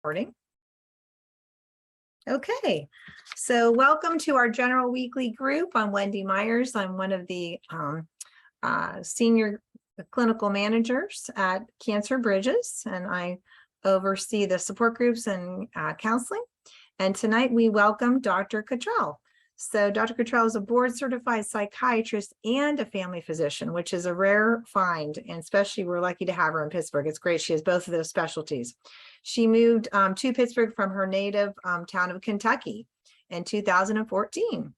Recording. Okay, so welcome to our general weekly group. I'm Wendy Myers. I'm one of the senior clinical managers at Cancer Bridges, and I oversee the support groups and counseling. And tonight we welcome Dr. Cottrell. So Dr. Cottrell is a board certified psychiatrist and a family physician, which is a rare find, and especially we're lucky to have her in Pittsburgh. It's great. She has both of those specialties. She moved to Pittsburgh from her native town of Kentucky in 2014.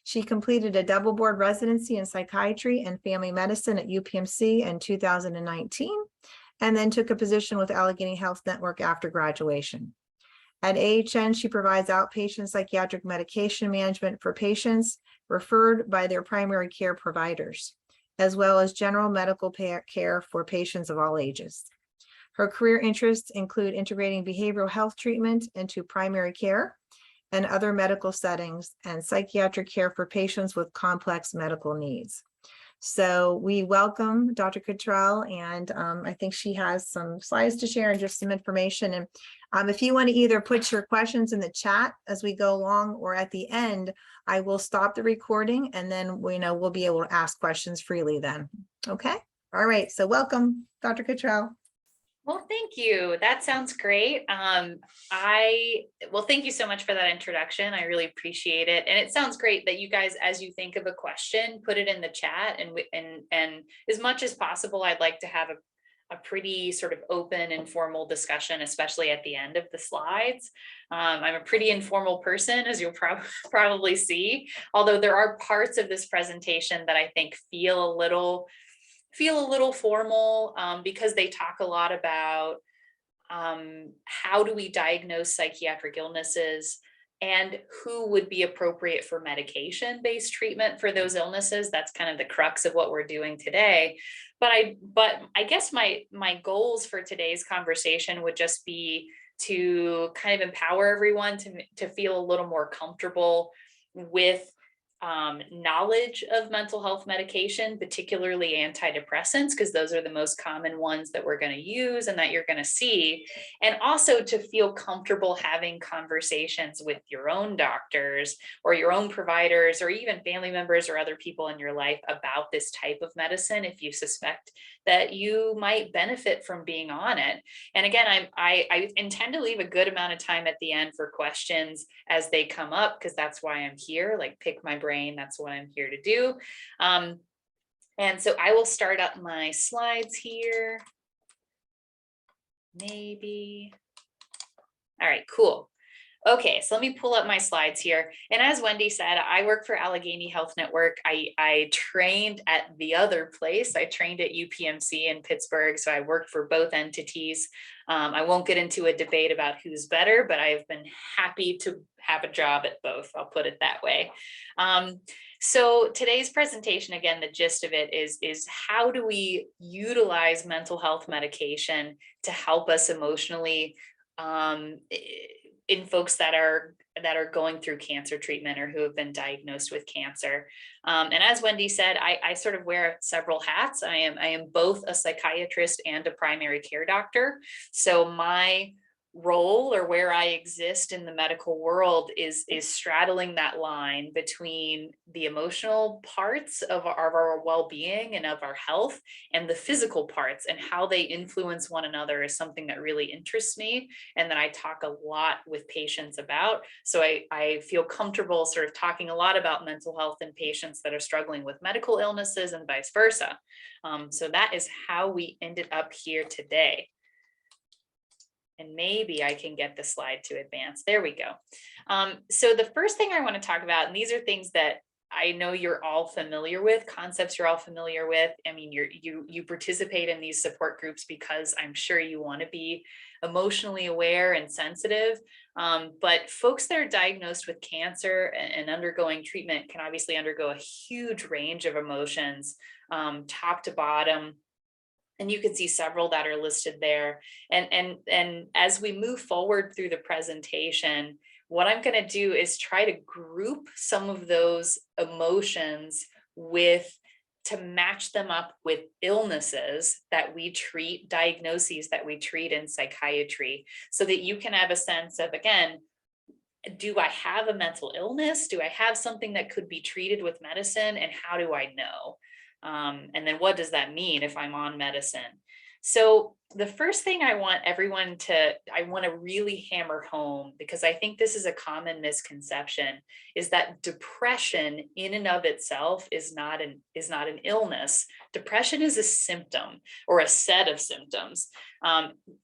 She completed a double board residency in psychiatry and family medicine at UPMC in 2019, and then took a position with Allegheny Health Network after graduation. At AHN, she provides outpatient psychiatric medication management for patients referred by their primary care providers, as well as general medical care for patients of all ages. Her career interests include integrating behavioral health treatment into primary care and other medical settings, and psychiatric care for patients with complex medical needs. So we welcome Dr. Cottrell, and I think she has some slides to share and just some information. And if you want to either put your questions in the chat as we go along, or at the end, I will stop the recording, and then we'll be able to ask questions freely then. Okay. All right. So welcome, Dr. Cottrell. Well, thank you. That sounds great. Thank you so much for that introduction. I really appreciate it. And it sounds great that you guys, as you think of a question, put it in the chat. And as much as possible, I'd like to have a pretty sort of open, informal discussion, especially at the end of the slides. I'm a pretty informal person, as you'll probably see, although there are parts of this presentation that I think feel a little formal because they talk a lot about how do we diagnose psychiatric illnesses and who would be appropriate for medication-based treatment for those illnesses. That's kind of the crux of what we're doing today. But I guess my goals for today's conversation would just be to kind of empower everyone to feel a little more comfortable with knowledge of mental health medication, particularly antidepressants, because those are the most common ones that we're going to use and that you're going to see. And also to feel comfortable having conversations with your own doctors or your own providers or even family members or other people in your life about this type of medicine if you suspect that you might benefit from being on it. And again, I intend to leave a good amount of time at the end for questions as they come up, because that's why I'm here, like pick my brain. That's what I'm here to do. And so I will start up my slides here. Maybe. All right, cool. Okay, so let me pull up my slides here. And as Wendy said, I work for Allegheny Health Network. I trained at the other place. I trained at UPMC in Pittsburgh, so I worked for both entities. I won't get into a debate about who's better, but I've been happy to have a job at both. I'll put it that way. So today's presentation, again, the gist of it is how do we utilize mental health medication to help us emotionally in folks that are going through cancer treatment or who have been diagnosed with cancer. And as Wendy said, I sort of wear several hats. I am both a psychiatrist and a primary care doctor. So my role, or where I exist in the medical world, is straddling that line between the emotional parts of our well-being and of our health and the physical parts, and how they influence one another is something that really interests me and that I talk a lot with patients about. So I feel comfortable sort of talking a lot about mental health in patients that are struggling with medical illnesses and vice versa. So that is how we ended up here today. And maybe I can get the slide to advance. There we go. So the first thing I want to talk about, and these are things that I know you're all familiar with, concepts you're all familiar with. I mean, you participate in these support groups because I'm sure you want to be emotionally aware and sensitive. But folks that are diagnosed with cancer and undergoing treatment can obviously undergo a huge range of emotions, top to bottom. And you can see several that are listed there. And as we move forward through the presentation, what I'm going to do is try to group some of those emotions with to match them up with illnesses that we treat, diagnoses that we treat in psychiatry, so that you can have a sense of, again, do I have a mental illness? Do I have something that could be treated with medicine? And how do I know? And then what does that mean if I'm on medicine? So the first thing I want to really hammer home, because I think this is a common misconception, is that depression in and of itself is not an illness. Depression is a symptom or a set of symptoms.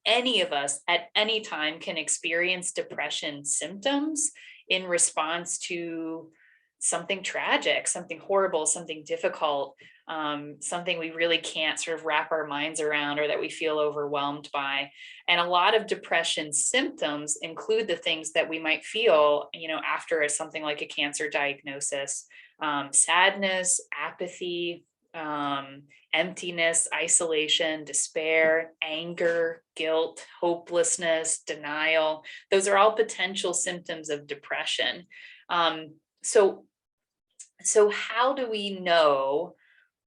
Any of us at any time can experience depression symptoms in response to something tragic, something horrible, something difficult, something we really can't sort of wrap our minds around, or that we feel overwhelmed by. And a lot of depression symptoms include the things that we might feel, after something like a cancer diagnosis: sadness, apathy, emptiness, isolation, despair, anger, guilt, hopelessness, denial. Those are all potential symptoms of depression. So how do we know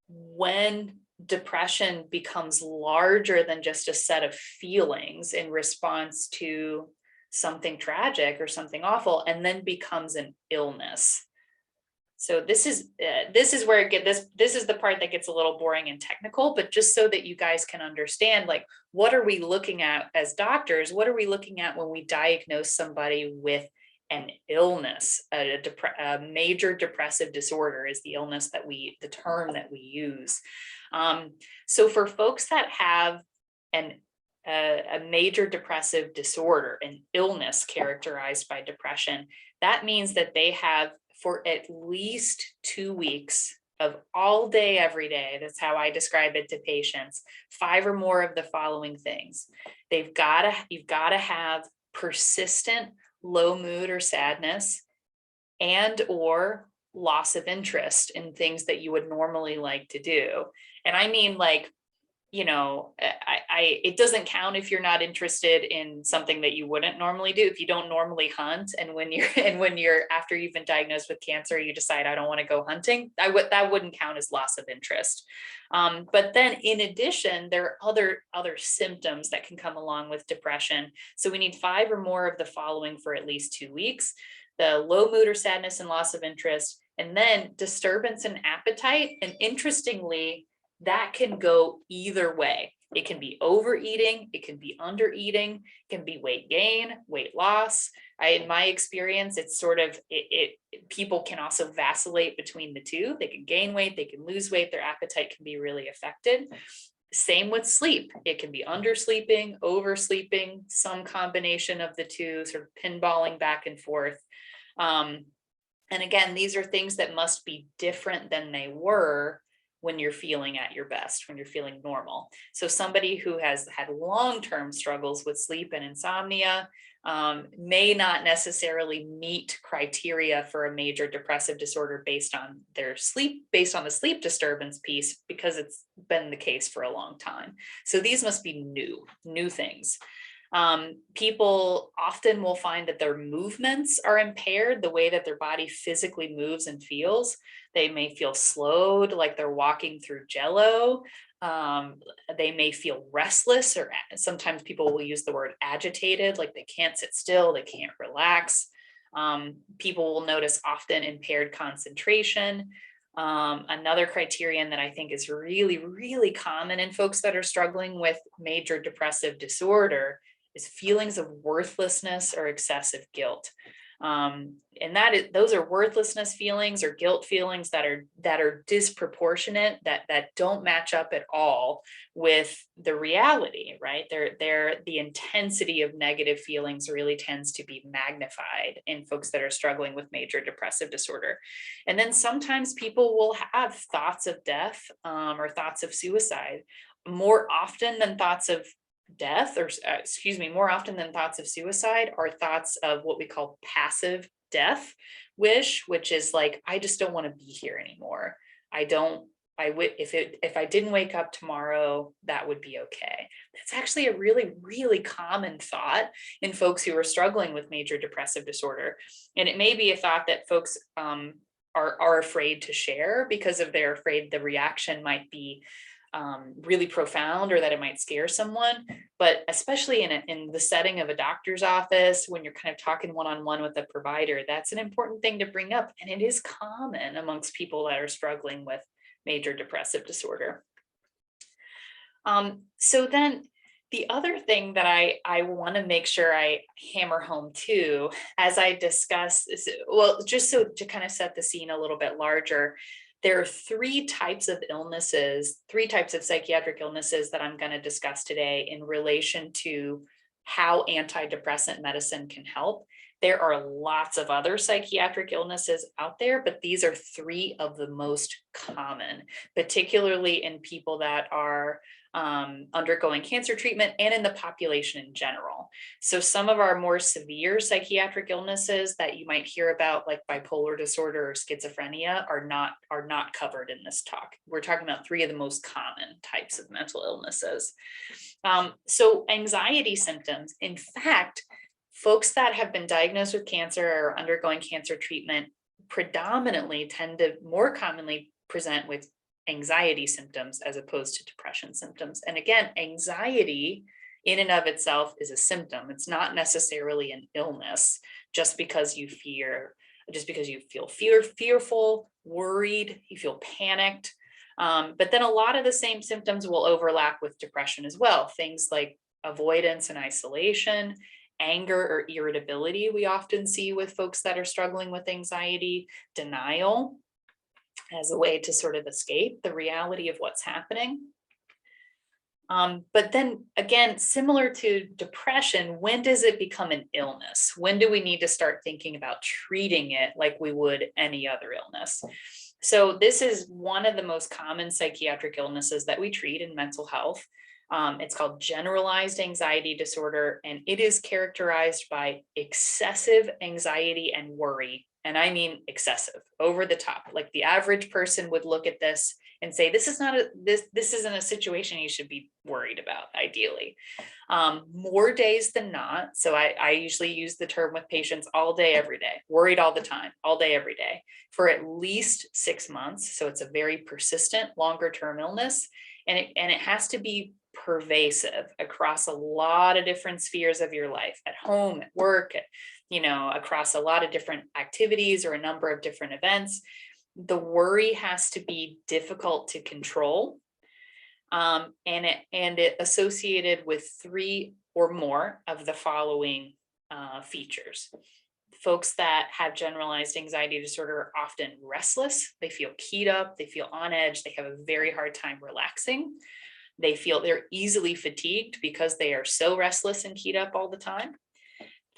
when depression becomes larger than just a set of feelings in response to something tragic or something awful, and then becomes an illness? So this is where this is the part that gets a little boring and technical, but just so that you guys can understand, like, what are we looking at as doctors? What are we looking at when we diagnose somebody with an illness? A major depressive disorder is the term that we use. So for folks that have a major depressive disorder, an illness characterized by depression, that means that they have, for at least 2 weeks of all day, every day, that's how I describe it to patients, 5 or more of the following things. You've got to have persistent low mood or sadness, and or loss of interest in things that you would normally like to do. And I mean, like, it doesn't count if you're not interested in something that you wouldn't normally do. If you don't normally hunt, and when you're after you've been diagnosed with cancer, you decide, I don't want to go hunting, that wouldn't count as loss of interest. But then in addition, there are other symptoms that can come along with depression. So we need 5 or more of the following for at least 2 weeks: the low mood or sadness and loss of interest, and then disturbance in appetite. And interestingly, that can go either way. It can be overeating, it can be undereating, it can be weight gain, weight loss. In my experience, it's sort of, people can also vacillate between the two. They can gain weight, they can lose weight, their appetite can be really affected. Same with sleep. It can be undersleeping, oversleeping, some combination of the two, sort of pinballing back and forth. And again, these are things that must be different than they were when you're feeling at your best, when you're feeling normal. So somebody who has had long-term struggles with sleep and insomnia may not necessarily meet criteria for a major depressive disorder based on their sleep, based on the sleep disturbance piece, because it's been the case for a long time. So these must be new things. People often will find that their movements are impaired, the way that their body physically moves and feels. They may feel slowed, like they're walking through jello. They may feel restless, or sometimes people will use the word agitated, like they can't sit still, they can't relax. People will notice often impaired concentration. Another criterion that I think is really, really common in folks that are struggling with major depressive disorder is feelings of worthlessness or excessive guilt. And those are worthlessness feelings or guilt feelings that are disproportionate, that don't match up at all with the reality, right? The intensity of negative feelings really tends to be magnified in folks that are struggling with major depressive disorder. And then sometimes people will have thoughts of death or thoughts of suicide. More often than thoughts of death, more often than thoughts of suicide, are thoughts of what we call passive death wish, which is like, I just don't want to be here anymore. If I didn't wake up tomorrow, that would be okay. That's actually a really, really common thought in folks who are struggling with major depressive disorder. And it may be a thought that folks are afraid to share because they're afraid the reaction might be really profound or that it might scare someone. But especially in the setting of a doctor's office, when you're kind of talking one-on-one with a provider, that's an important thing to bring up. And it is common amongst people that are struggling with major depressive disorder. So then the other thing that I want to make sure I hammer home too, as I discuss is, well, just so to kind of set the scene a little bit larger, there are three types of illnesses, three types of psychiatric illnesses that I'm going to discuss today in relation to how antidepressant medicine can help. There are lots of other psychiatric illnesses out there, but these are three of the most common, particularly in people that are undergoing cancer treatment and in the population in general. So some of our more severe psychiatric illnesses that you might hear about, like bipolar disorder or schizophrenia, are not covered in this talk. We're talking about three of the most common types of mental illnesses. So anxiety symptoms, in fact, folks that have been diagnosed with cancer or undergoing cancer treatment predominantly tend to more commonly present with anxiety symptoms as opposed to depression symptoms. And again, anxiety in and of itself is a symptom. It's not necessarily an illness just because you feel fearful, worried, you feel panicked. But then a lot of the same symptoms will overlap with depression as well. Things like avoidance and isolation, anger or irritability we often see with folks that are struggling with anxiety, denial as a way to sort of escape the reality of what's happening. But then again, similar to depression, when does it become an illness? When do we need to start thinking about treating it like we would any other illness? So this is one of the most common psychiatric illnesses that we treat in mental health. It's called generalized anxiety disorder, and it is characterized by excessive anxiety and worry. And I mean excessive, over the top. Like the average person would look at this and say, this isn't a situation you should be worried about, ideally. More days than not. So I usually use the term with patients all day, every day, worried all the time, all day, every day, for at least 6 months. So it's a very persistent, longer term illness. And it has to be pervasive across a lot of different spheres of your life, at home, at work, across a lot of different activities or a number of different events. The worry has to be difficult to control, and it associated with 3 or more of the following features. Folks that have generalized anxiety disorder are often restless. They feel keyed up. They feel on edge. They have a very hard time relaxing. They feel they're easily fatigued because they are so restless and keyed up all the time.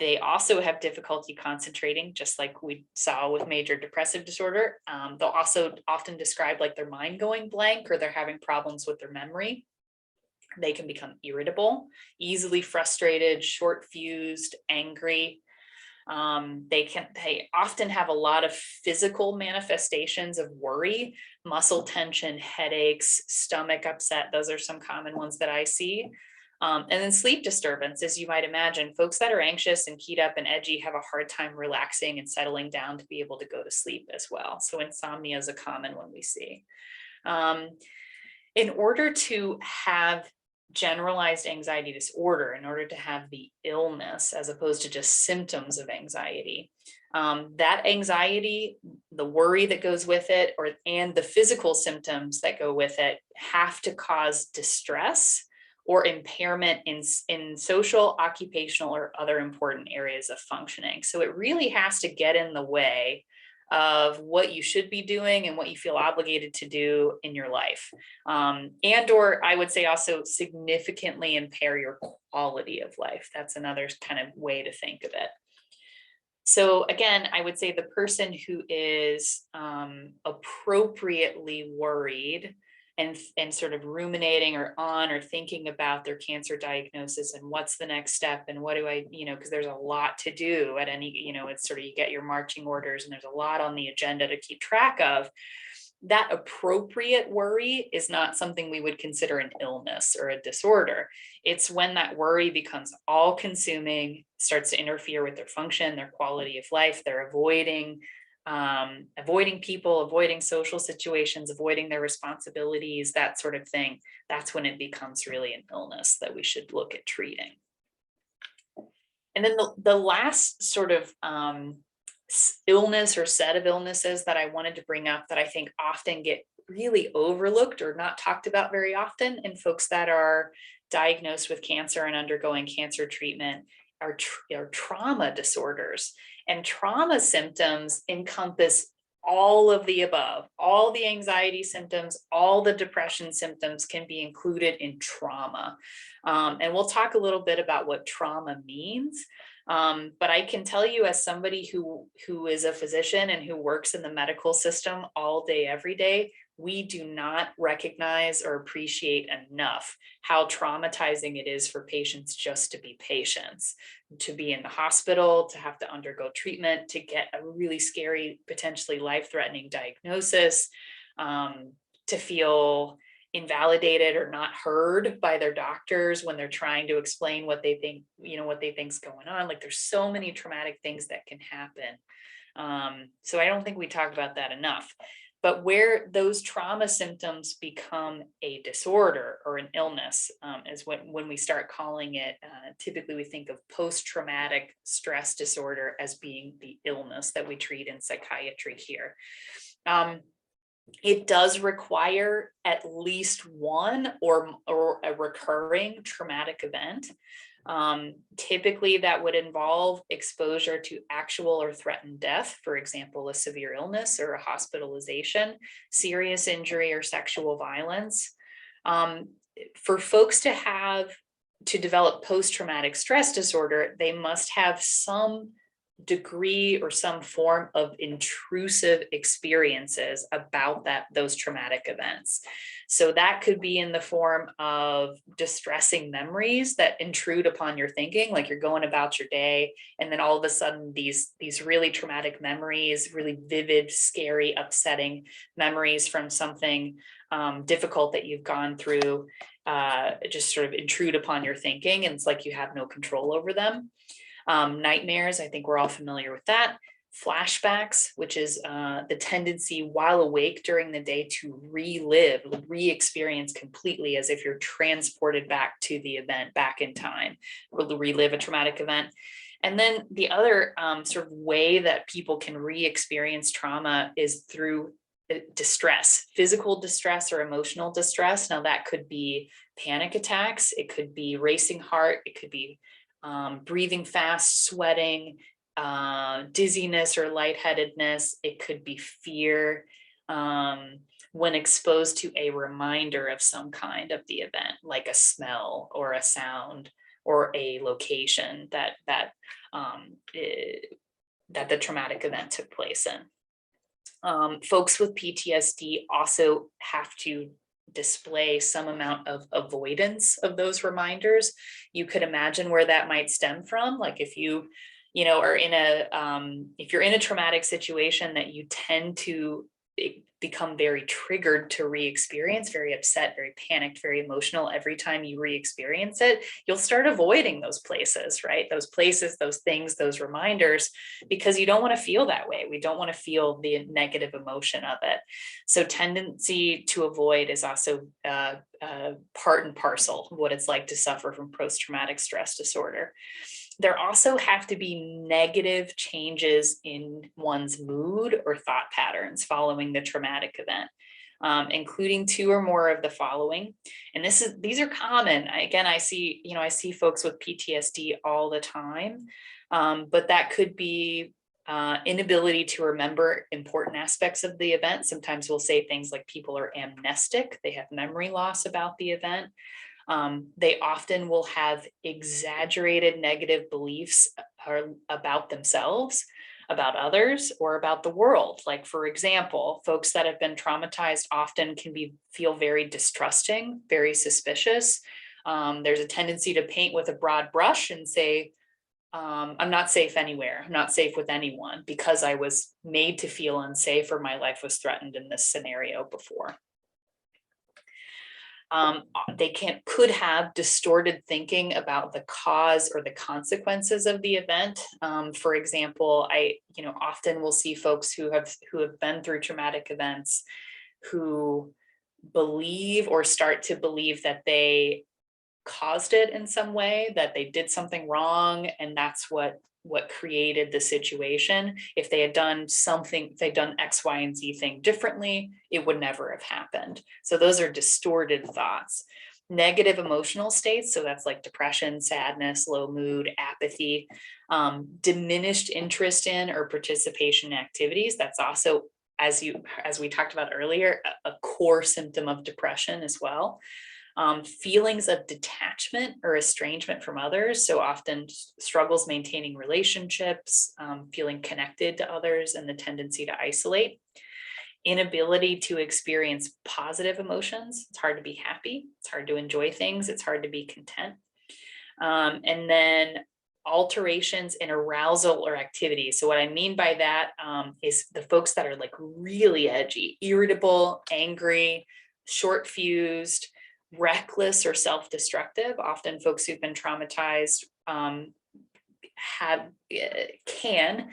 They also have difficulty concentrating, just like we saw with major depressive disorder. They'll also often describe like their mind going blank, or they're having problems with their memory. They can become irritable, easily frustrated, short-fused, angry. They often have a lot of physical manifestations of worry, muscle tension, headaches, stomach upset. Those are some common ones that I see. And then sleep disturbance, as you might imagine. Folks that are anxious and keyed up and edgy have a hard time relaxing and settling down to be able to go to sleep as well. So insomnia is a common one we see. In order to have generalized anxiety disorder, in order to have the illness as opposed to just symptoms of anxiety, that anxiety, the worry that goes with it, and the physical symptoms that go with it have to cause distress or impairment in social, occupational, or other important areas of functioning. So it really has to get in the way of what you should be doing and what you feel obligated to do in your life. And or I would say also significantly impair your quality of life. That's another kind of way to think of it. So again, I would say the person who is appropriately worried and sort of ruminating or thinking about their cancer diagnosis and what's the next step and what do I, because there's a lot to do at any, it's sort of, you get your marching orders and there's a lot on the agenda to keep track of. That appropriate worry is not something we would consider an illness or a disorder. It's when that worry becomes all consuming, starts to interfere with their function, their quality of life, they're avoiding avoiding people, avoiding social situations, avoiding their responsibilities, that sort of thing, that's when it becomes really an illness that we should look at treating. And then the last sort of illness or set of illnesses that I wanted to bring up that I think often get really overlooked or not talked about very often in folks that are diagnosed with cancer and undergoing cancer treatment are trauma disorders. And trauma symptoms encompass all of the above. All the anxiety symptoms, all the depression symptoms can be included in trauma. And we'll talk a little bit about what trauma means. But I can tell you, as somebody who is a physician and who works in the medical system all day, every day, we do not recognize or appreciate enough how traumatizing it is for patients just to be patients, to be in the hospital, to have to undergo treatment, to get a really scary, potentially life-threatening diagnosis, to feel invalidated or not heard by their doctors when they're trying to explain what they think, what they think's going on. Like, there's so many traumatic things that can happen. So I don't think we talk about that enough. But where those trauma symptoms become a disorder or an illness is when we start calling it, typically we think of post-traumatic stress disorder as being the illness that we treat in psychiatry here. It does require at least one or a recurring traumatic event. Typically that would involve exposure to actual or threatened death, for example, a severe illness or a hospitalization, serious injury, or sexual violence. For folks to develop post-traumatic stress disorder, they must have some degree or some form of intrusive experiences about those traumatic events. So that could be in the form of distressing memories that intrude upon your thinking, like you're going about your day, and then all of a sudden these really traumatic memories, really vivid, scary, upsetting memories from something difficult that you've gone through, just sort of intrude upon your thinking, and it's like you have no control over them. Nightmares, I think we're all familiar with that. Flashbacks, which is the tendency while awake during the day to relive, re-experience completely, as if you're transported back to the event, back in time, or relive a traumatic event. And then the other sort of way that people can re-experience trauma is through distress, physical distress or emotional distress. Now that could be panic attacks, it could be racing heart, it could be breathing fast, sweating, dizziness or lightheadedness. It could be fear when exposed to a reminder of some kind of the event, like a smell or a sound or a location that the traumatic event took place in. Folks with PTSD also have to display some amount of avoidance of those reminders. You could imagine where that might stem from. Like if you are in if you're in a traumatic situation that you tend to become very triggered to re-experience, very upset, very panicked, very emotional every time you re-experience it, you'll start avoiding those places, right? Those places, those things, those reminders, because you don't want to feel that way. We don't want to feel the negative emotion of it. So tendency to avoid is also part and parcel of what it's like to suffer from post-traumatic stress disorder. There also have to be negative changes in one's mood or thought patterns following the traumatic event, including two or more of the following. And these are common. Again, I see folks with PTSD all the time, but that could be inability to remember important aspects of the event. Sometimes we'll say things like people are amnestic, they have memory loss about the event. They often will have exaggerated negative beliefs about themselves, about others, or about the world. Like, for example, folks that have been traumatized often can feel very distrusting, very suspicious. There's a tendency to paint with a broad brush and say, I'm not safe anywhere. I'm not safe with anyone because I was made to feel unsafe or my life was threatened in this scenario before. They could have distorted thinking about the cause or the consequences of the event. For example, I often will see folks who have been through traumatic events who believe or start to believe that they caused it in some way, that they did something wrong, and that's what created the situation. If they had done something, if they'd done X, Y, and Z thing differently, it would never have happened. So those are distorted thoughts. Negative emotional states, so that's like depression, sadness, low mood, apathy, diminished interest in or participation in activities. That's also, as we talked about earlier, a core symptom of depression as well. Feelings of detachment or estrangement from others. So often struggles maintaining relationships, feeling connected to others, and the tendency to isolate. Inability to experience positive emotions. It's hard to be happy. It's hard to enjoy things. It's hard to be content. And then alterations in arousal or activity. So what I mean by that is the folks that are like really edgy, irritable, angry, short fused, reckless, or self-destructive. Often folks who've been traumatized can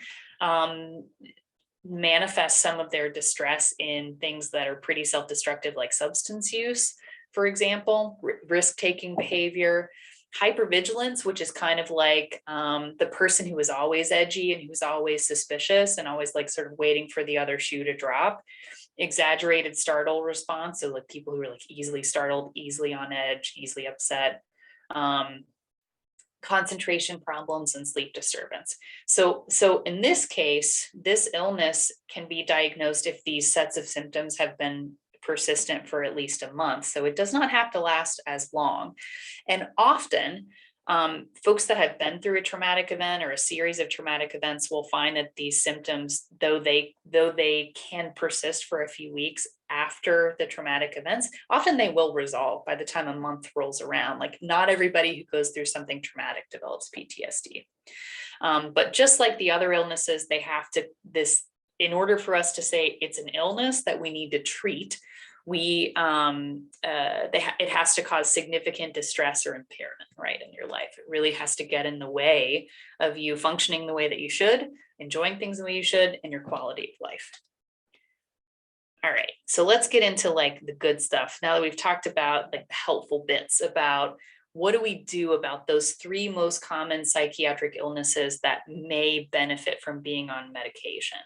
manifest some of their distress in things that are pretty self-destructive, like substance use, for example, risk-taking behavior, hypervigilance, which is kind of like the person who is always edgy and who's always suspicious and always like sort of waiting for the other shoe to drop. Exaggerated startle response, so like people who are like easily startled, easily on edge, easily upset. Concentration problems and sleep disturbance. So in this case, this illness can be diagnosed if these sets of symptoms have been persistent for at least a month. So it does not have to last as long. And often folks that have been through a traumatic event or a series of traumatic events will find that these symptoms, though they can persist for a few weeks after the traumatic events, often they will resolve by the time a month rolls around. Like not everybody who goes through something traumatic develops PTSD. But just like the other illnesses, they have to, in order for us to say it's an illness that we need to treat, it has to cause significant distress or impairment, right, in your life. It really has to get in the way of you functioning the way that you should, enjoying things the way you should, and your quality of life. All right, so let's get into like the good stuff. Now that we've talked about like the helpful bits about what do we do about those three most common psychiatric illnesses that may benefit from being on medication.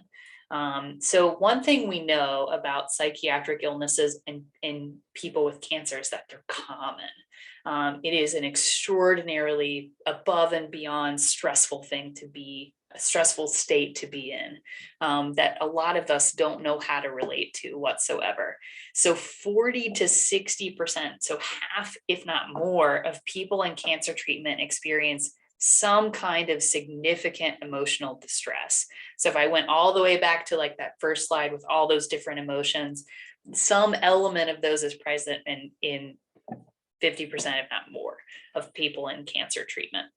So one thing we know about psychiatric illnesses in people with cancer is that they're common. It is an extraordinarily above and beyond stressful thing to be, a stressful state to be in, that a lot of us don't know how to relate to whatsoever. So 40 to 60%, so half, if not more, of people in cancer treatment experience some kind of significant emotional distress. So if I went all the way back to like that first slide with all those different emotions, some element of those is present in 50%, if not more, of people in cancer treatment.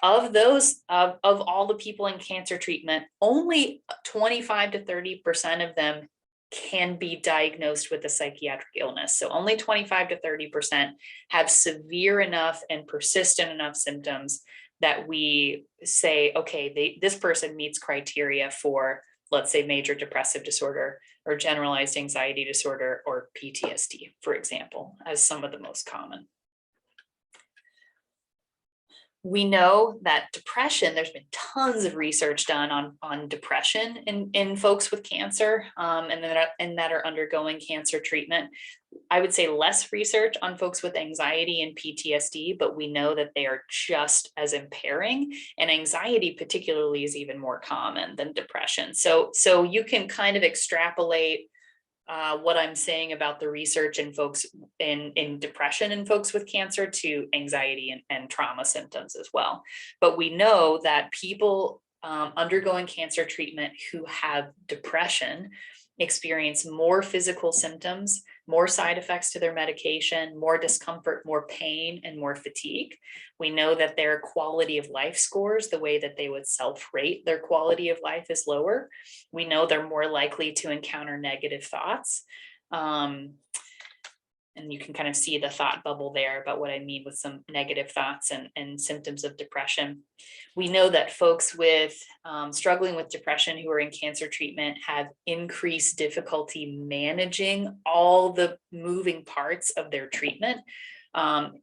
Of those, of all the people in cancer treatment, only 25 to 30% of them can be diagnosed with a psychiatric illness. So only 25 to 30% have severe enough and persistent enough symptoms that we say, okay, this person meets criteria for, let's say, major depressive disorder or generalized anxiety disorder or PTSD, for example, as some of the most common. We know that depression, there's been tons of research done on depression in folks with cancer and that are undergoing cancer treatment. I would say less research on folks with anxiety and PTSD, but we know that they are just as impairing, and anxiety particularly is even more common than depression. So you can kind of extrapolate what I'm saying about the research in folks in depression and folks with cancer to anxiety and trauma symptoms as well. But we know that people undergoing cancer treatment who have depression experience more physical symptoms, more side effects to their medication, more discomfort, more pain, and more fatigue. We know that their quality of life scores, the way that they would self-rate their quality of life, is lower. We know they're more likely to encounter negative thoughts. And you can kind of see the thought bubble there about what I mean with some negative thoughts and symptoms of depression. We know that folks with struggling with depression who are in cancer treatment have increased difficulty managing all the moving parts of their treatment,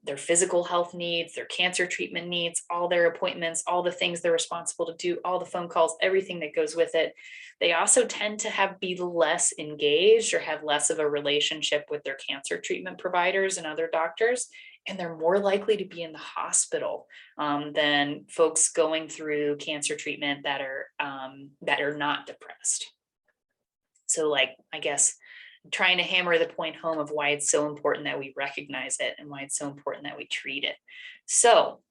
their physical health needs, their cancer treatment needs, all their appointments, all the things they're responsible to do, all the phone calls, everything that goes with it. They also tend to be less engaged or have less of a relationship with their cancer treatment providers and other doctors, and they're more likely to be in the hospital than folks going through cancer treatment that are not depressed. So, like, I guess I'm trying to hammer the point home of why it's so important that we recognize it and why it's so important that we treat it. So,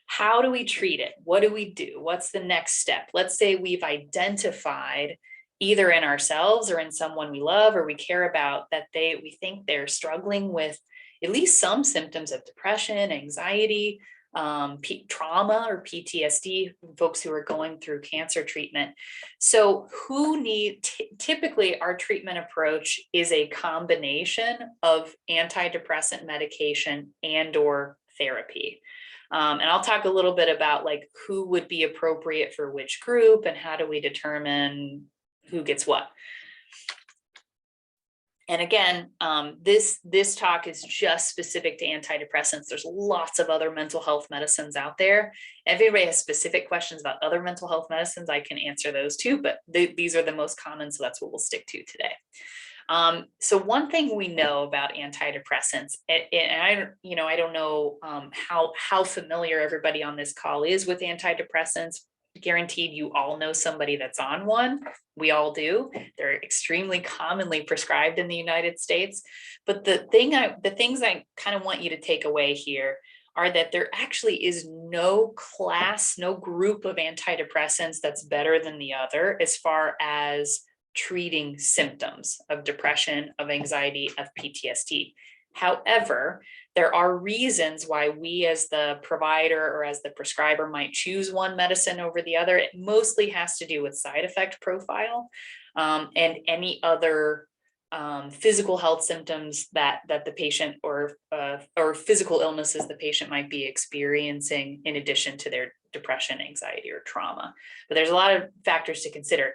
how do we treat it? What do we do? What's the next step? Let's say we've identified either in ourselves or in someone we love or we care about that we think they're struggling with at least some symptoms of depression, anxiety, trauma or PTSD, folks who are going through cancer treatment. So typically our treatment approach is a combination of antidepressant medication and/or therapy. And I'll talk a little bit about like who would be appropriate for which group and how do we determine who gets what. And again, this talk is just specific to antidepressants. There's lots of other mental health medicines out there. If everybody has specific questions about other mental health medicines, I can answer those too, but these are the most common, so that's what we'll stick to today. So one thing we know about antidepressants, and I don't know how familiar everybody on this call is with antidepressants. Guaranteed you all know somebody that's on one. We all do. They're extremely commonly prescribed in the United States. But the things I kind of want you to take away here are that there actually is no class, no group of antidepressants that's better than the other as far as treating symptoms of depression, of anxiety, of PTSD. However, there are reasons why we as the provider or as the prescriber might choose one medicine over the other. It mostly has to do with side effect profile and any other physical health symptoms that the patient or physical illnesses the patient might be experiencing in addition to their depression, anxiety, or trauma. But there's a lot of factors to consider.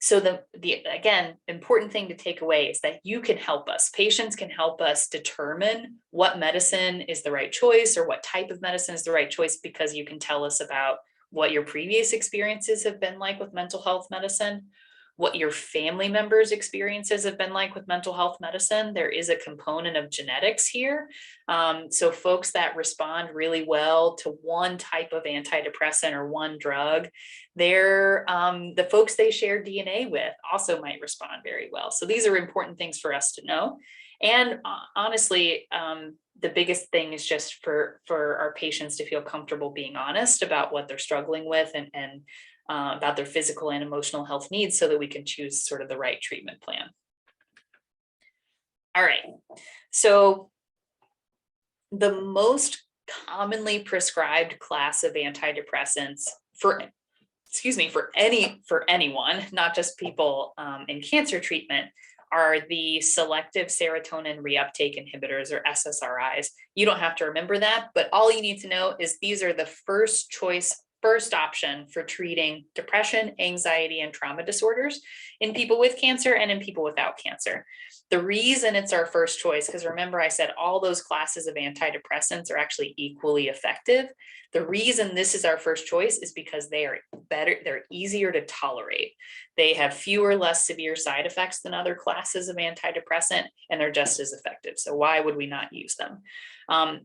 So the again, important thing to take away is that you can help us. Patients can help us determine what medicine is the right choice or what type of medicine is the right choice because you can tell us about what your previous experiences have been like with mental health medicine, what your family members' experiences have been like with mental health medicine. There is a component of genetics here. So folks that respond really well to one type of antidepressant or one drug, the folks they share DNA with also might respond very well. So these are important things for us to know. And honestly, the biggest thing is just for our patients to feel comfortable being honest about what they're struggling with and about their physical and emotional health needs so that we can choose sort of the right treatment plan. All right, so the most commonly prescribed class of antidepressants for anyone, not just people in cancer treatment, are the selective serotonin reuptake inhibitors or SSRIs. You don't have to remember that, but all you need to know is these are the first option for treating depression, anxiety, and trauma disorders in people with cancer and in people without cancer. The reason it's our first choice, because remember I said all those classes of antidepressants are actually equally effective. The reason this is our first choice is because they are better, they're easier to tolerate. They have fewer, less severe side effects than other classes of antidepressant, and they're just as effective. So why would we not use them? And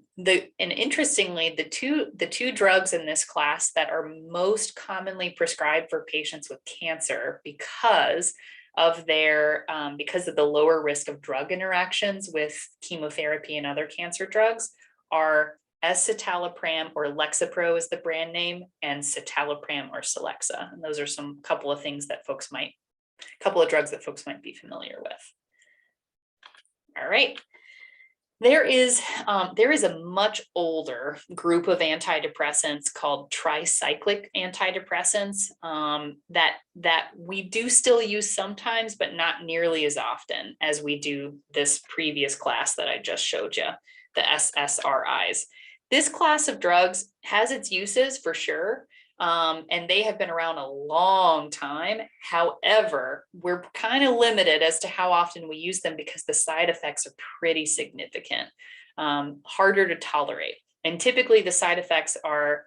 interestingly, the two drugs in this class that are most commonly prescribed for patients with cancer because of the lower risk of drug interactions with chemotherapy and other cancer drugs are escitalopram, or Lexapro is the brand name, and citalopram or Celexa. And those are couple of drugs that folks might be familiar with. All right. There is a much older group of antidepressants called tricyclic antidepressants that we do still use sometimes, but not nearly as often as we do this previous class that I just showed you, the SSRIs. This class of drugs has its uses for sure, and they have been around a long time. However, we're kind of limited as to how often we use them because the side effects are pretty significant, harder to tolerate. And typically the side effects are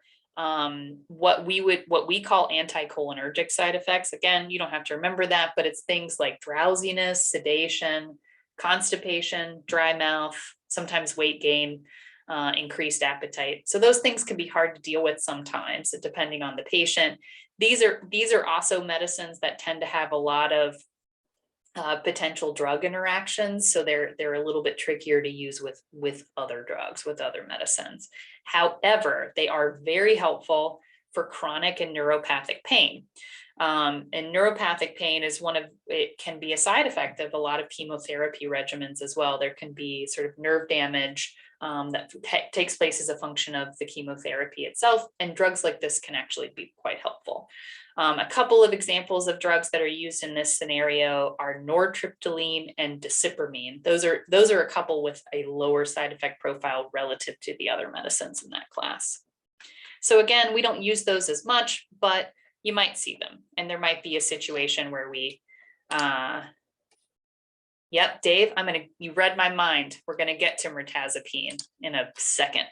what we call anticholinergic side effects. Again, you don't have to remember that, but it's things like drowsiness, sedation, constipation, dry mouth, sometimes weight gain, increased appetite. So those things can be hard to deal with sometimes, depending on the patient. These are also medicines that tend to have a lot of potential drug interactions, so they're a little bit trickier to use with other drugs, with other medicines. However, they are very helpful for chronic and neuropathic pain. And neuropathic pain is it can be a side effect of a lot of chemotherapy regimens as well. There can be sort of nerve damage that takes place as a function of the chemotherapy itself, and drugs like this can actually be quite helpful. A couple of examples of drugs that are used in this scenario are nortriptyline and desipramine. Those are a couple with a lower side effect profile relative to the other medicines in that class. So again, we don't use those as much, but you might see them, and there might be a situation where we yep, Dave, you read my mind. We're gonna get to mirtazapine in a second.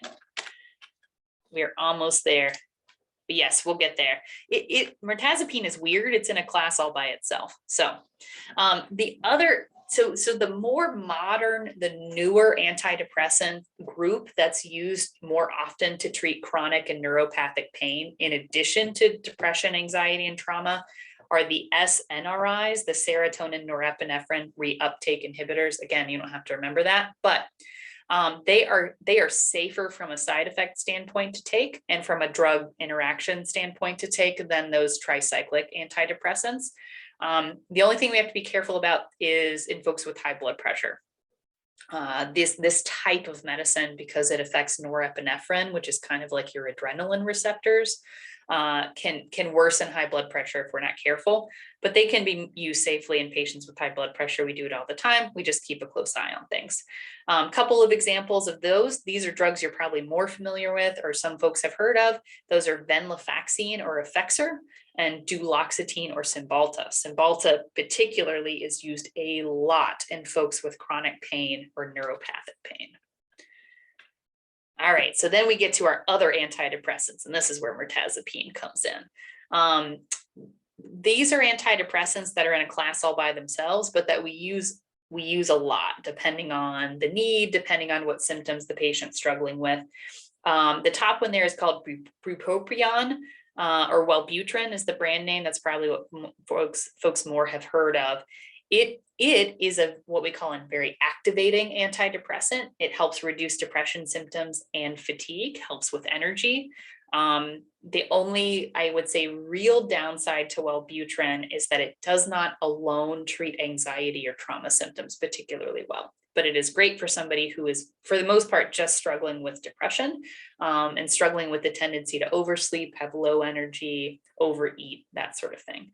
We're almost there. But yes, we'll get there. Mirtazapine is weird. It's in a class all by itself. So the more modern, the newer antidepressant group that's used more often to treat chronic and neuropathic pain, in addition to depression, anxiety, and trauma, are the SNRIs, the serotonin norepinephrine reuptake inhibitors. Again, you don't have to remember that, but they are safer from a side effect standpoint to take and from a drug interaction standpoint to take than those tricyclic antidepressants. The only thing we have to be careful about is in folks with high blood pressure. This type of medicine, because it affects norepinephrine, which is kind of like your adrenaline receptors, can worsen high blood pressure if we're not careful, but they can be used safely in patients with high blood pressure. We do it all the time. We just keep a close eye on things. Couple of examples of those. These are drugs you're probably more familiar with, or some folks have heard of. Those are venlafaxine or Effexor, and duloxetine or Cymbalta. Cymbalta particularly is used a lot in folks with chronic pain or neuropathic pain. All right, so then we get to our other antidepressants, and this is where mirtazapine comes in. These are antidepressants that are in a class all by themselves, but that we use a lot, depending on the need, depending on what symptoms the patient's struggling with. The top one there is called bupropion, or Wellbutrin is the brand name. That's probably what folks more have heard of. It is what we call a very activating antidepressant. It helps reduce depression symptoms and fatigue, helps with energy. The only, I would say, real downside to Wellbutrin is that it does not alone treat anxiety or trauma symptoms particularly well. But it is great for somebody who is, for the most part, just struggling with depression, and struggling with the tendency to oversleep, have low energy, overeat, that sort of thing.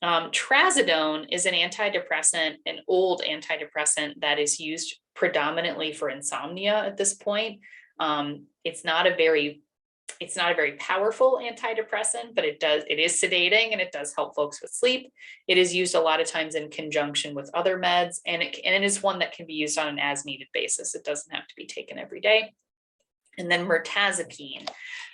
Trazodone is an antidepressant, an old antidepressant that is used predominantly for insomnia at this point. It's not a very powerful antidepressant, but it is sedating, and it does help folks with sleep. It is used a lot of times in conjunction with other meds, and it is one that can be used on an as needed basis. It doesn't have to be taken every day. And then mirtazapine.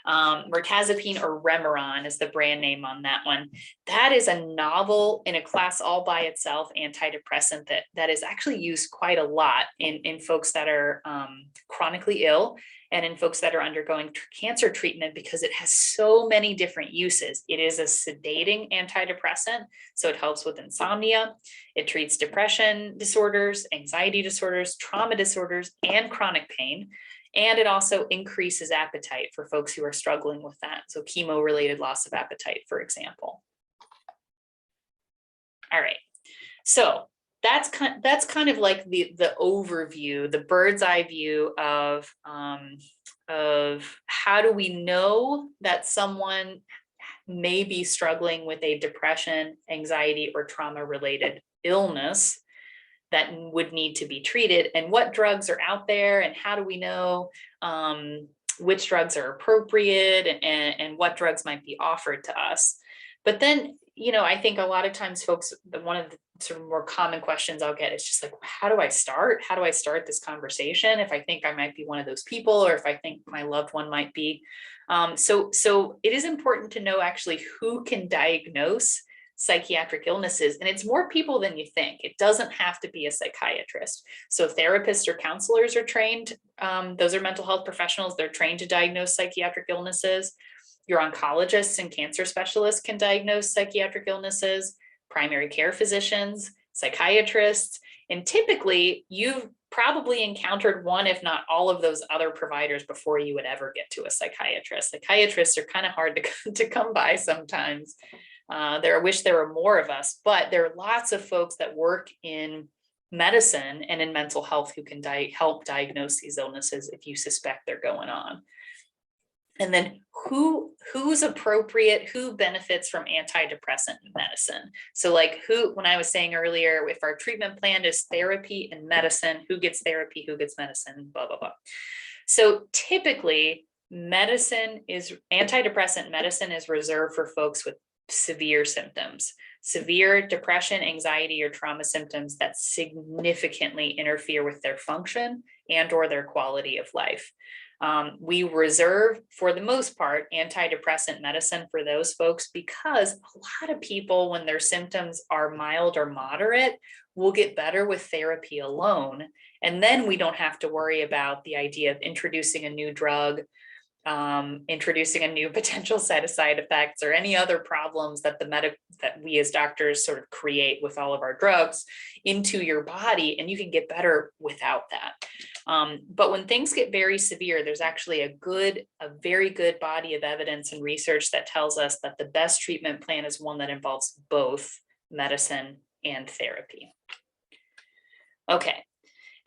Mirtazapine, or Remeron is the brand name on that one. That is a novel, in a class all by itself, antidepressant that is actually used quite a lot in folks that are chronically ill and in folks that are undergoing cancer treatment, because it has so many different uses. It is a sedating antidepressant, so it helps with insomnia. It treats depression disorders, anxiety disorders, trauma disorders, and chronic pain. And it also increases appetite for folks who are struggling with that. So chemo-related loss of appetite, for example. All right. So that's kind of like the overview, the bird's eye view of how do we know that someone may be struggling with a depression, anxiety, or trauma related illness that would need to be treated, and what drugs are out there, and how do we know which drugs are appropriate, and what drugs might be offered to us. But then, I think a lot of times folks, one of the sort of more common questions I'll get is just like, how do I start? How do I start this conversation if I think I might be one of those people, or if I think my loved one might be? So it is important to know actually who can diagnose psychiatric illnesses, and it's more people than you think. It doesn't have to be a psychiatrist. So therapists or counselors are trained. Those are mental health professionals. They're trained to diagnose psychiatric illnesses. Your oncologists and cancer specialists can diagnose psychiatric illnesses, primary care physicians, psychiatrists, and typically you've probably encountered one, if not all of those other providers before you would ever get to a psychiatrist. Psychiatrists are kind of hard to come by sometimes. I wish there were more of us, but there are lots of folks that work in medicine and in mental health who can help diagnose these illnesses if you suspect they're going on. And then who's appropriate, who benefits from antidepressant medicine? So like when I was saying earlier, if our treatment plan is therapy and medicine, who gets therapy, who gets medicine, blah, blah, blah. So typically antidepressant medicine is reserved for folks with severe symptoms, severe depression, anxiety, or trauma symptoms that significantly interfere with their function and or their quality of life. We reserve, for the most part, antidepressant medicine for those folks because a lot of people, when their symptoms are mild or moderate, will get better with therapy alone. And then we don't have to worry about the idea of introducing a new drug, introducing a new potential set of side effects, or any other problems that that we as doctors sort of create with all of our drugs into your body, and you can get better without that. But when things get very severe, there's actually a very good body of evidence and research that tells us that the best treatment plan is one that involves both medicine and therapy. Okay.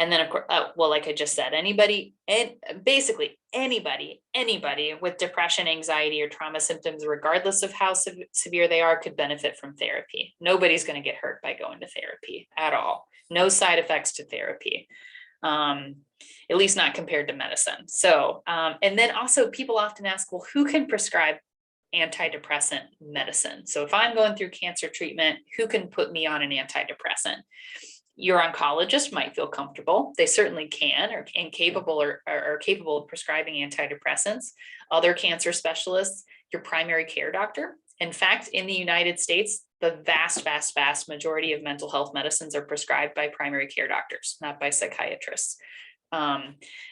And then, of course, well, like I just said, basically anybody with depression, anxiety, or trauma symptoms, regardless of how severe they are, could benefit from therapy. Nobody's going to get hurt by going to therapy at all. No side effects to therapy, at least not compared to medicine. So, and then also people often ask, well, who can prescribe antidepressant medicine? So if I'm going through cancer treatment, who can put me on an antidepressant? Your oncologist might feel comfortable. They certainly can, or capable of prescribing antidepressants. Other cancer specialists, your primary care doctor. In fact, in the United States, the vast majority of mental health medicines are prescribed by primary care doctors, not by psychiatrists.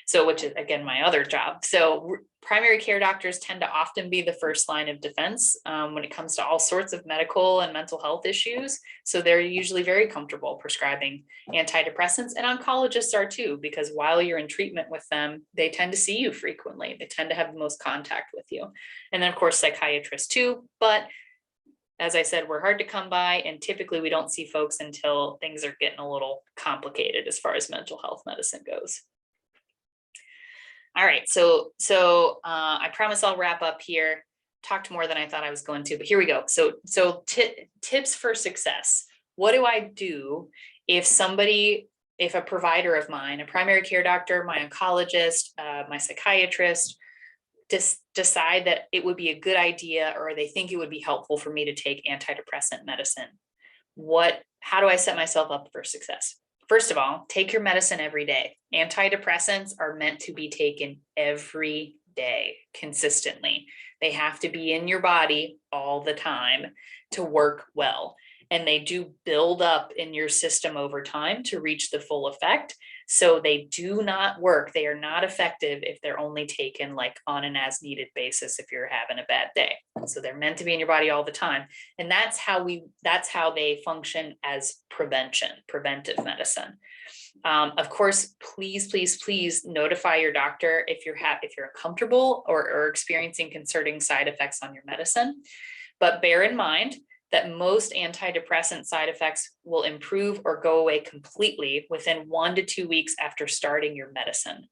So which is, again, my other job. So primary care doctors tend to often be the first line of defense when it comes to all sorts of medical and mental health issues. So they're usually very comfortable prescribing antidepressants, and oncologists are too, because while you're in treatment with them, they tend to see you frequently. They tend to have the most contact with you. And then of course, psychiatrists too, but as I said, we're hard to come by, and typically we don't see folks until things are getting a little complicated as far as mental health medicine goes. All right, so I promise I'll wrap up here. Talked more than I thought I was going to, but here we go. So tips for success. What do I do if a provider of mine, a primary care doctor, my oncologist, my psychiatrist, decide that it would be a good idea, or they think it would be helpful for me to take antidepressant medicine? How do I set myself up for success? First of all, take your medicine every day. Antidepressants are meant to be taken every day consistently. They have to be in your body all the time to work well. And they do build up in your system over time to reach the full effect. So they do not work. They are not effective if they're only taken like on an as needed basis if you're having a bad day. So they're meant to be in your body all the time. And that's how they function as preventive medicine. Of course, please notify your doctor if you're uncomfortable or experiencing concerning side effects on your medicine. But bear in mind that most antidepressant side effects will improve or go away completely within 1 to 2 weeks after starting your medicine.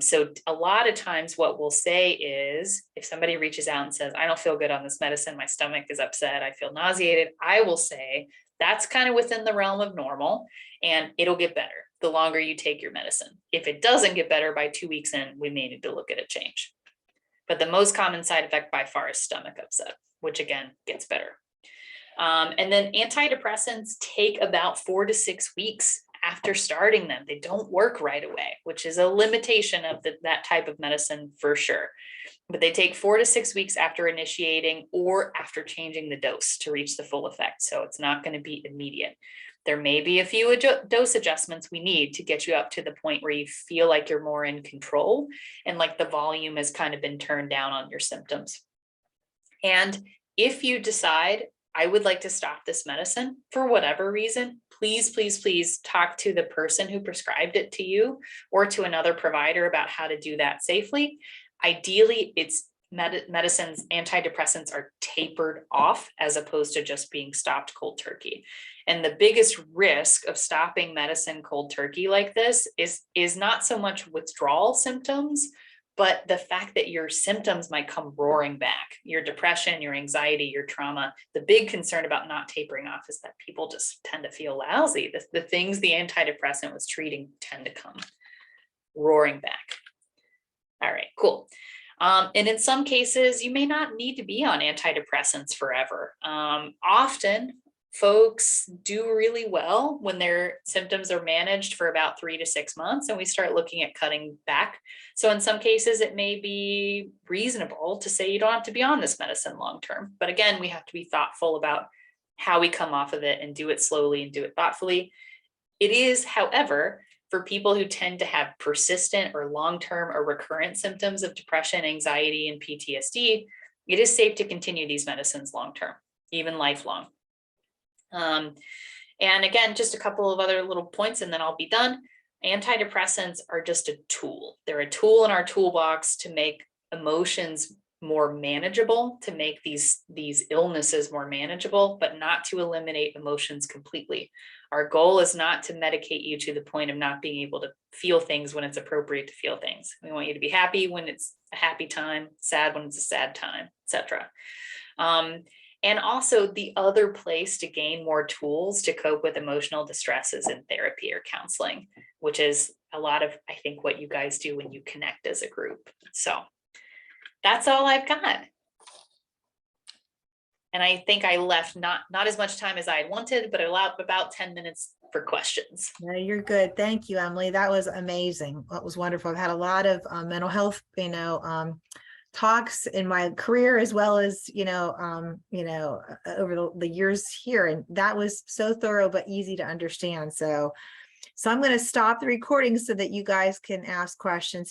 So a lot of times what we'll say is, if somebody reaches out and says, I don't feel good on this medicine, my stomach is upset, I feel nauseated, I will say, that's kind of within the realm of normal and it'll get better the longer you take your medicine. If it doesn't get better by 2 weeks in, we may need to look at a change. But the most common side effect by far is stomach upset, which again gets better. And then antidepressants take about 4 to 6 weeks after starting them. They don't work right away, which is a limitation of that type of medicine for sure. But they take 4 to 6 weeks after initiating or after changing the dose to reach the full effect. So it's not going to be immediate. There may be a few dose adjustments we need to get you up to the point where you feel like you're more in control and like the volume has kind of been turned down on your symptoms. And if you decide, I would like to stop this medicine for whatever reason, please, please, please talk to the person who prescribed it to you or to another provider about how to do that safely. Ideally, it's medicines, antidepressants are tapered off as opposed to just being stopped cold turkey. And the biggest risk of stopping medicine cold turkey like this is not so much withdrawal symptoms, but the fact that your symptoms might come roaring back, your depression, your anxiety, your trauma. The big concern about not tapering off is that people just tend to feel lousy. The things the antidepressant was treating tend to come roaring back. All right, cool. And in some cases, you may not need to be on antidepressants forever. Often, folks do really well when their symptoms are managed for about 3 to 6 months, and we start looking at cutting back. So in some cases, it may be reasonable to say you don't have to be on this medicine long term. But again, we have to be thoughtful about how we come off of it and do it slowly and do it thoughtfully. It is, however, for people who tend to have persistent or long-term or recurrent symptoms of depression, anxiety, and PTSD, it is safe to continue these medicines long-term, even lifelong. And again, just a couple of other little points and then I'll be done. Antidepressants are just a tool. They're a tool in our toolbox to make emotions more manageable, to make these illnesses more manageable, but not to eliminate emotions completely. Our goal is not to medicate you to the point of not being able to feel things when it's appropriate to feel things. We want you to be happy when it's a happy time, sad when it's a sad time, etc. And also the other place to gain more tools to cope with emotional distress is in therapy or counseling, which is a lot of, I think, what you guys do when you connect as a group. So that's all I've got. And I think I left not as much time as I had wanted, but I allowed about 10 minutes for questions. No, you're good. Thank you, Emily. That was amazing. That was wonderful. I've had a lot of mental health, talks in my career, as well as, over the years here. And that was so thorough, but easy to understand. So I'm going to stop the recording so that you guys can ask questions